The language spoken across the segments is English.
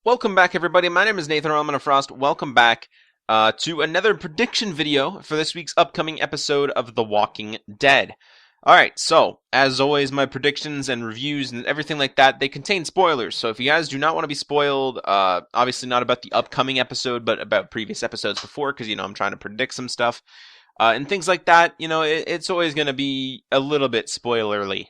Welcome back, everybody. My name is Nathan ELEMENTofFROST. Welcome back to another prediction video for this week's upcoming episode of The Walking Dead. Alright, so, as always, my predictions and reviews and everything like that, they contain spoilers. So if you guys do not want to be spoiled, obviously not about the upcoming episode, but about previous episodes before, because, I'm trying to predict some stuff, and things like that, it's always going to be a little bit spoilery,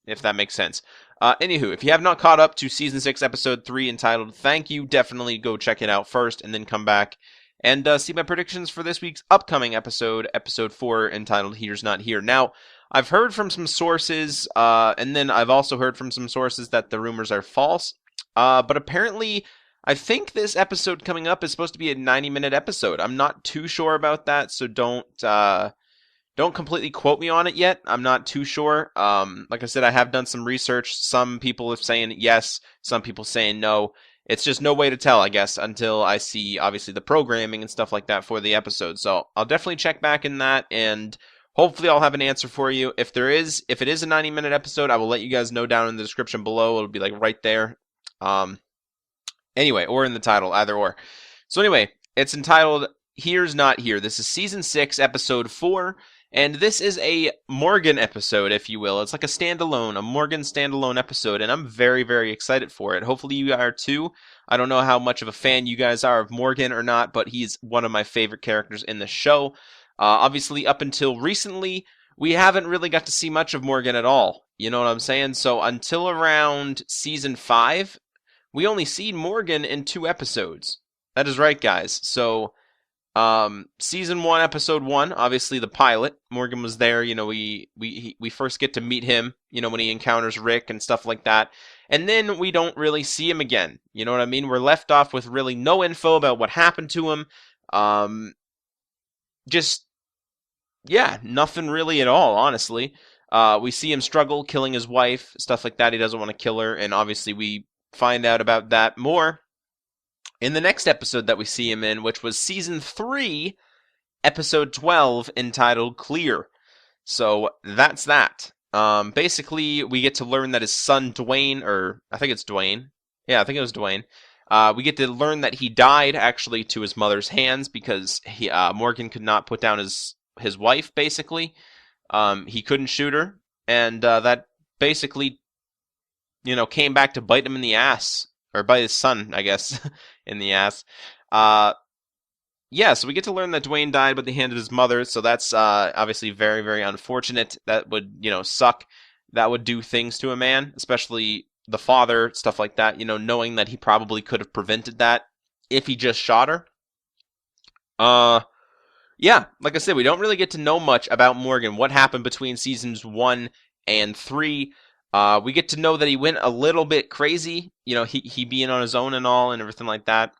if that makes sense. Anywho, if you have not caught up to Season 6, Episode 3, entitled Thank You, definitely go check it out first, and then come back and see my predictions for this week's upcoming episode, Episode 4, entitled Here's Not Here. Now, I've heard from some sources, and then I've also heard from some sources that the rumors are false, but apparently, I think this episode coming up is supposed to be a 90-minute episode. I'm not too sure about that, so don't completely quote me on it yet. I'm not too sure. Like I said, I have done some research. Some people are saying yes, some people saying no. It's just no way to tell, I guess, until I see, obviously, the programming and stuff like that for the episode. So I'll definitely check back in that, and hopefully I'll have an answer for you. If it is a 90-minute episode, I will let you guys know down in the description below. It'll be, right there. Anyway, or in the title, either or. So anyway, it's entitled Here's Not Here. This is Season 6, Episode 4. And this is a Morgan episode, if you will. It's like a Morgan standalone episode, and I'm very, very excited for it. Hopefully you are too. I don't know how much of a fan you guys are of Morgan or not, but he's one of my favorite characters in the show. Obviously, up until recently, we haven't really got to see much of Morgan at all. You know what I'm saying? So until around Season 5, we only see Morgan in 2 episodes. That is right, guys. So Season 1, Episode 1, obviously the pilot. Morgan was there, we first get to meet him, when he encounters Rick and stuff like that. And then we don't really see him again. You know what I mean? We're left off with really no info about what happened to him. Nothing really at all, honestly. We see him struggle killing his wife, stuff like that. He doesn't want to kill her, and obviously we find out about that more in the next episode that we see him in, which was Season 3, Episode 12, entitled Clear. So, that's that. Basically, we get to learn that his son Dwayne, or I think it's Dwayne. Yeah, I think it was Dwayne. We get to learn that he died, actually, to his mother's hands, because Morgan could not put down his wife, basically. He couldn't shoot her, and that basically, came back to bite him in the ass. Or bite his son, I guess, in the ass. So we get to learn that Dwayne died by the hand of his mother, so that's obviously very, very unfortunate. That would, suck. That would do things to a man, especially the father, stuff like that, knowing that he probably could have prevented that if he just shot her. Like I said, we don't really get to know much about Morgan, what happened between Seasons 1 and 3. We get to know that he went a little bit crazy, he being on his own and all and everything like that.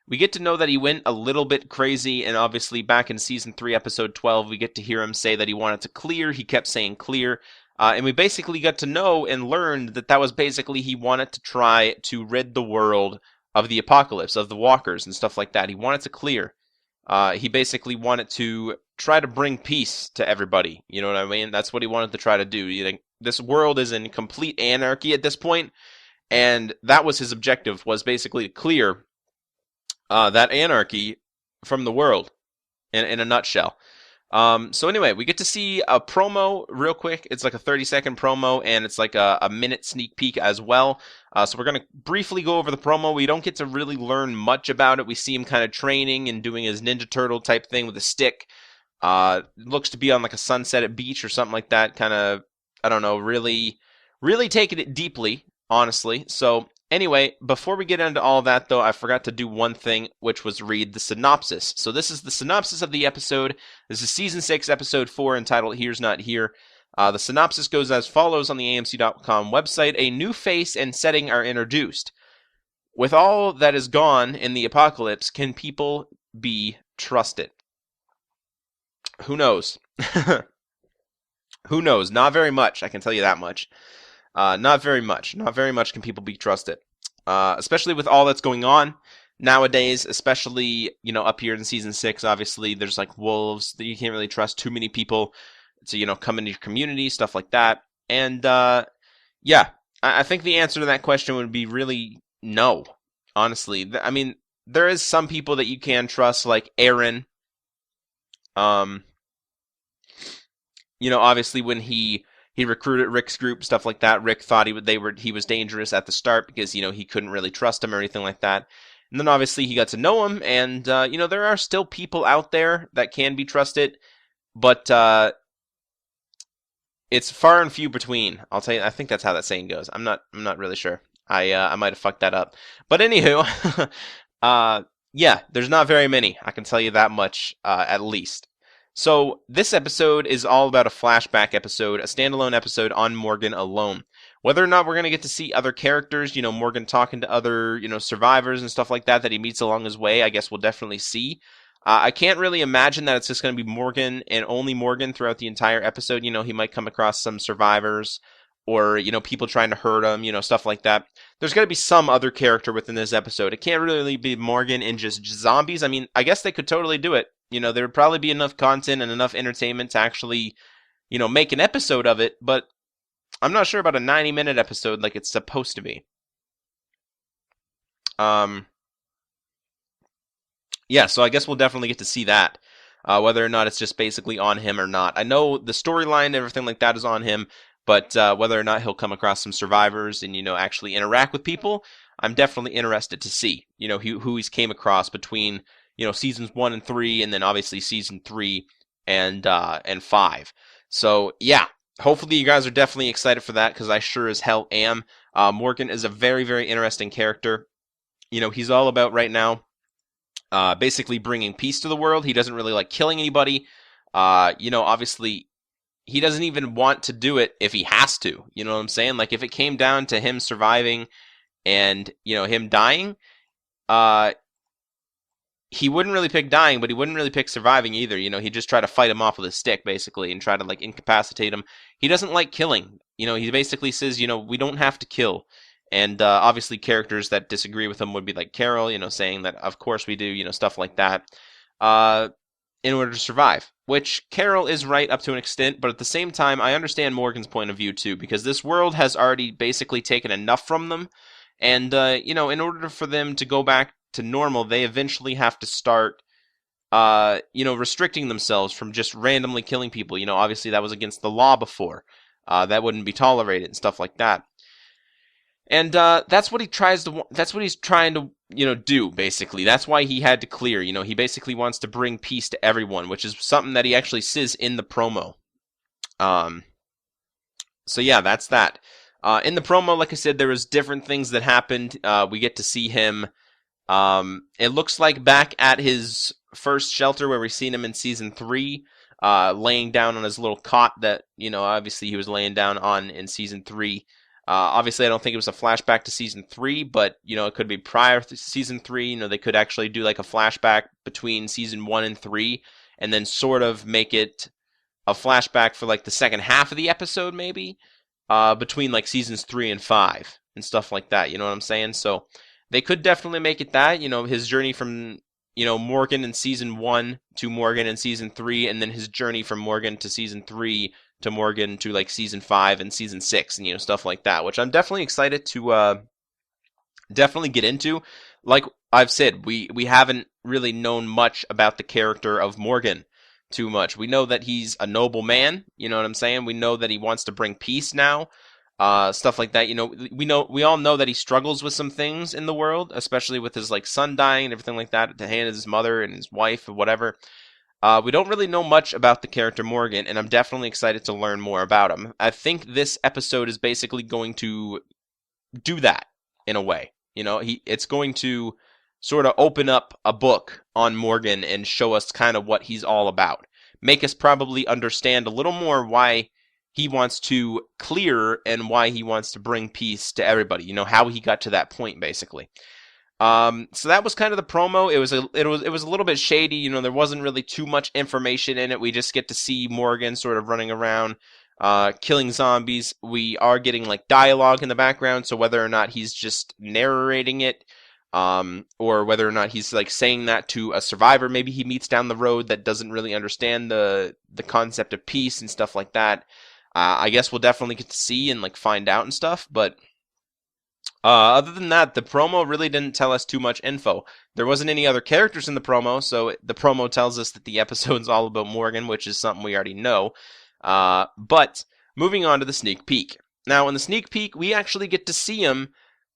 We get to know that he went a little bit crazy, and obviously back in Season 3, Episode 12, we get to hear him say that he wanted to clear. He kept saying clear, and we basically got to know and learned that was basically he wanted to try to rid the world of the apocalypse, of the walkers and stuff like that. He wanted to clear. He basically wanted to try to bring peace to everybody, you know what I mean? That's what he wanted to try to do. This world is in complete anarchy at this point, and that was his objective, was basically to clear that anarchy from the world, in a nutshell. So anyway, we get to see a promo real quick. It's like a 30-second promo, and it's like a minute sneak peek as well. So we're going to briefly go over the promo. We don't get to really learn much about it. We see him kind of training and doing his Ninja Turtle type thing with a stick. Looks to be on like a sunset at beach or something like that, kind of, I don't know, really taking it deeply, honestly. So anyway, before we get into all that, though, I forgot to do one thing, which was read the synopsis. So this is the synopsis of the episode. This is Season 6, Episode 4, entitled Here's Not Here. The synopsis goes as follows on the AMC.com website. A new face and setting are introduced. With all that is gone in the apocalypse, can people be trusted? Who knows? Who knows? Not very much, I can tell you that much. Not very much. Not very much can people be trusted. Especially with all that's going on nowadays, especially, up here in Season 6, obviously, there's like wolves that you can't really trust too many people to, come into your community, stuff like that. And, I think the answer to that question would be really no. honestly. I mean, there is some people that you can trust, like Aaron. Um, obviously when he recruited Rick's group, stuff like that. Rick thought he was dangerous at the start because he couldn't really trust him or anything like that. And then obviously he got to know him, and there are still people out there that can be trusted, but it's far and few between. I'll tell you. I think that's how that saying goes. I'm not really sure. I might have fucked that up. But anywho, yeah, there's not very many. I can tell you that much, at least. So this episode is all about a flashback episode, a standalone episode on Morgan alone. Whether or not we're going to get to see other characters, Morgan talking to other, survivors and stuff like that he meets along his way, I guess we'll definitely see. I can't really imagine that it's just going to be Morgan and only Morgan throughout the entire episode. He might come across some survivors or, people trying to hurt him, stuff like that. There's got to be some other character within this episode. It can't really be Morgan and just zombies. I mean, I guess they could totally do it. There would probably be enough content and enough entertainment to actually, make an episode of it, but I'm not sure about a 90-minute episode like it's supposed to be. Yeah, so I guess we'll definitely get to see that, whether or not it's just basically on him or not. I know the storyline and everything like that is on him, but whether or not he'll come across some survivors and, actually interact with people, I'm definitely interested to see, who he's came across between, seasons 1 and 3, and then obviously season 3 and 5. So, yeah, hopefully you guys are definitely excited for that, because I sure as hell am. Morgan is a very, very interesting character. He's all about right now basically bringing peace to the world. He doesn't really like killing anybody. Obviously, he doesn't even want to do it if he has to. You know what I'm saying? Like, if it came down to him surviving and, him dying, he wouldn't really pick dying, but he wouldn't really pick surviving either. He'd just try to fight him off with a stick, basically, and try to, like, incapacitate him. He doesn't like killing. He basically says, we don't have to kill. And obviously characters that disagree with him would be like Carol, saying that, of course we do, stuff like that, in order to survive. Which Carol is right up to an extent, but at the same time, I understand Morgan's point of view too, because this world has already basically taken enough from them. And, in order for them to go back to normal, they eventually have to start, restricting themselves from just randomly killing people. Obviously that was against the law before. That wouldn't be tolerated and stuff like that. And that's what he tries to. That's what he's trying to, do. Basically, that's why he had to clear. He basically wants to bring peace to everyone, which is something that he actually says in the promo. So yeah, that's that. In the promo, like I said, there was different things that happened. We get to see him. It looks like back at his first shelter where we've seen him in season 3, laying down on his little cot that obviously he was laying down on in season 3. Obviously, I don't think it was a flashback to season 3, but, it could be prior to season 3. They could actually do like a flashback between season 1 and 3, and then sort of make it a flashback for like the second half of the episode, maybe, between like seasons 3 and 5 and stuff like that. You know what I'm saying? So they could definitely make it that, his journey from, Morgan in season 1 to Morgan in season 3, and then his journey from Morgan to season 3 to Morgan to like season 5 and season 6 and stuff like that, which I'm definitely excited to definitely get into. Like I've said, we haven't really known much about the character of Morgan too much. We know that he's a noble man, you know what I'm saying? We know that he wants to bring peace now. Stuff like that. We all know that he struggles with some things in the world, especially with his like son dying and everything like that, to hand his mother and his wife or whatever. We don't really know much about the character Morgan, and I'm definitely excited to learn more about him. I think this episode is basically going to do that in a way. It's going to sort of open up a book on Morgan and show us kind of what he's all about. Make us probably understand a little more why he wants to clear and why he wants to bring peace to everybody. How he got to that point, basically. So that was kind of the promo. It was a little bit shady. There wasn't really too much information in it. We just get to see Morgan sort of running around, killing zombies. We are getting like dialogue in the background. So whether or not he's just narrating it, or whether or not he's like saying that to a survivor maybe he meets down the road that doesn't really understand the concept of peace and stuff like that. I guess we'll definitely get to see and like find out and stuff. But Other than that, the promo really didn't tell us too much info. There wasn't any other characters in the promo, so the promo tells us that the episode's all about Morgan, which is something we already know. But moving on to the sneak peek. Now, in the sneak peek, we actually get to see him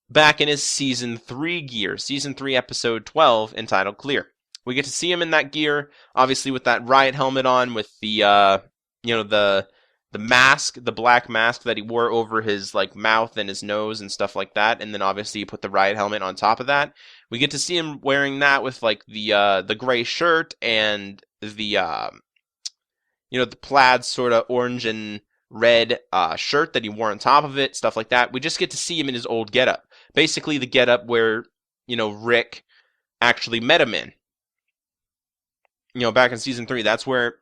back in his Season 3 gear. Season 3, Episode 12, entitled Clear. We get to see him in that gear, obviously with that riot helmet on, with the, the mask, the black mask that he wore over his like mouth and his nose and stuff like that, and then obviously you put the riot helmet on top of that. We get to see him wearing that with like the gray shirt and the the plaid sort of orange and red shirt that he wore on top of it, stuff like that. We just get to see him in his old getup, basically the getup where Rick actually met him in. Back in Season 3, that's where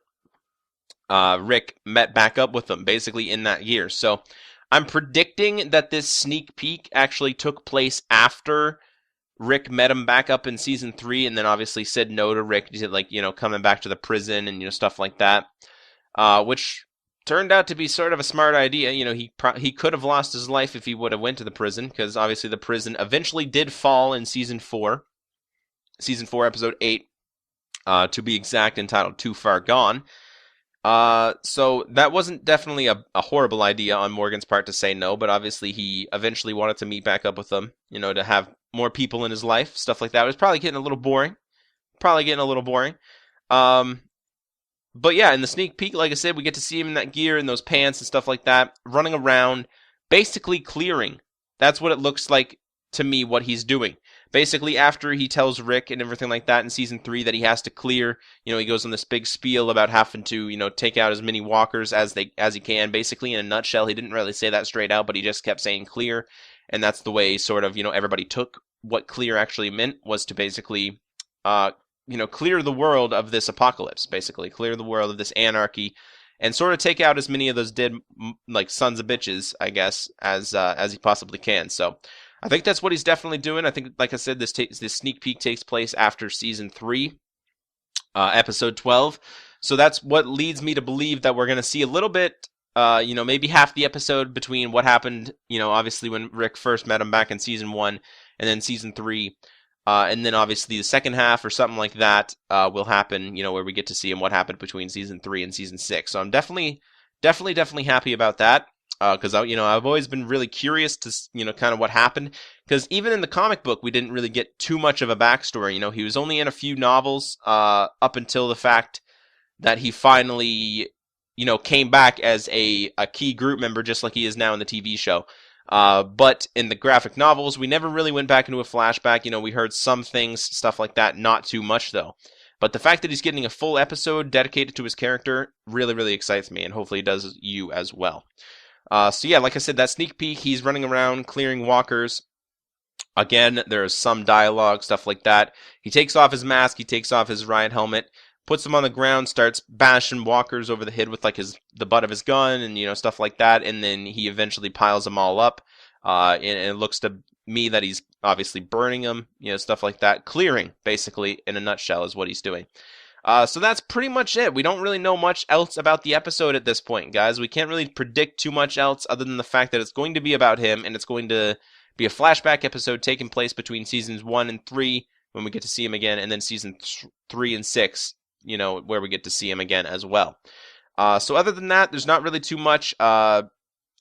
Rick met back up with them, basically in that year. So I'm predicting that this sneak peek actually took place after Rick met him back up in Season 3, and then obviously said no to Rick, coming back to the prison and stuff like that, which turned out to be sort of a smart idea. He could have lost his life if he would have went to the prison, because obviously the prison eventually did fall in Season 4, Episode 8, to be exact, entitled Too Far Gone. So that wasn't definitely a horrible idea on Morgan's part to say no, but obviously he eventually wanted to meet back up with them, to have more people in his life, stuff like that. It was probably getting a little boring. But yeah, in the sneak peek, like I said, we get to see him in that gear and those pants and stuff like that, running around, basically clearing. That's what it looks like to me, what he's doing. Basically, after he tells Rick and everything like that in Season 3 that he has to clear, he goes on this big spiel about having to, take out as many walkers as he can. Basically, in a nutshell, he didn't really say that straight out, but he just kept saying clear, and that's the way sort of, everybody took what clear actually meant, was to basically, clear the world of this apocalypse, basically. Clear the world of this anarchy, and sort of take out as many of those dead, like, sons of bitches, I guess, as he possibly can. So I think that's what he's definitely doing. I think, like I said, this sneak peek takes place after Season 3, Episode 12. So that's what leads me to believe that we're going to see a little bit, maybe half the episode between what happened, obviously when Rick first met him back in Season 1, and then Season 3, and then obviously the second half or something like that will happen, where we get to see him what happened between Season 3 and Season 6. So I'm definitely happy about that. Because I've always been really curious to kind of what happened, because even in the comic book we didn't really get too much of a backstory. He was only in a few novels up until the fact that he finally came back as a key group member, just like he is now in the TV show. But in the graphic novels we never really went back into a flashback. We heard some things, stuff like that, not too much though. But the fact that he's getting a full episode dedicated to his character really, really excites me, and hopefully it does you as well. So yeah, like I said, that sneak peek, he's running around clearing walkers. Again, there's some dialogue, stuff like that. He takes off his mask, he takes off his riot helmet, puts them on the ground, starts bashing walkers over the head with like the butt of his gun and stuff like that, and then he eventually piles them all up. And it looks to me that he's obviously burning them, stuff like that. Clearing, basically, in a nutshell, is what he's doing. So that's pretty much it. We don't really know much else about the episode at this point, guys. We can't really predict too much else other than the fact that it's going to be about him, and it's going to be a flashback episode taking place between Seasons 1 and 3, when we get to see him again, and then Season 3 and 6, where we get to see him again as well. So other than that, there's not really too much.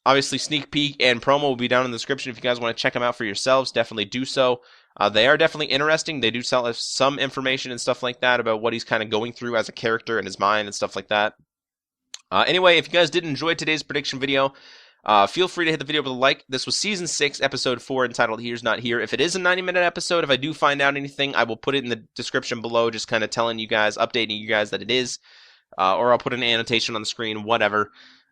Obviously, sneak peek and promo will be down in the description if you guys want to check them out for yourselves. Definitely do so. They are definitely interesting. They do tell us some information and stuff like that about what he's kind of going through as a character in his mind and stuff like that. Anyway, if you guys did enjoy today's prediction video, feel free to hit the video with a like. This was Season 6, Episode 4, entitled Here's Not Here. If it is a 90-minute episode, if I do find out anything, I will put it in the description below, just kind of telling you guys, updating you guys that it is. Or I'll put an annotation on the screen, whatever.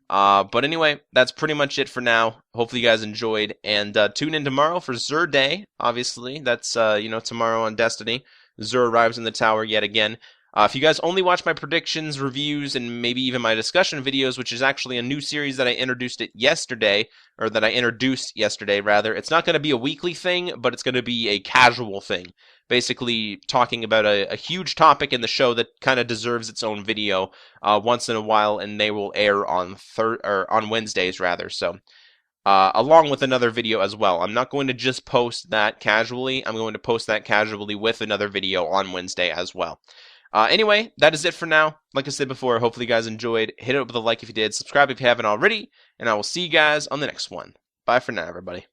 But anyway, that's pretty much it for now. Hopefully you guys enjoyed, and tune in tomorrow for Zur Day, obviously. That's, tomorrow on Destiny. Zur arrives in the tower yet again. If you guys only watch my predictions, reviews, and maybe even my discussion videos, which is actually a new series that I introduced yesterday, rather, it's not going to be a weekly thing, but it's going to be a casual thing. Basically talking about a huge topic in the show that kind of deserves its own video once in a while, and they will air on Wednesdays, rather. So along with another video as well. I'm not going to just post that casually. I'm going to post that casually with another video on Wednesday as well. Anyway, that is it for now. Like I said before, hopefully you guys enjoyed. Hit it up with a like if you did. Subscribe if you haven't already. And I will see you guys on the next one. Bye for now, everybody.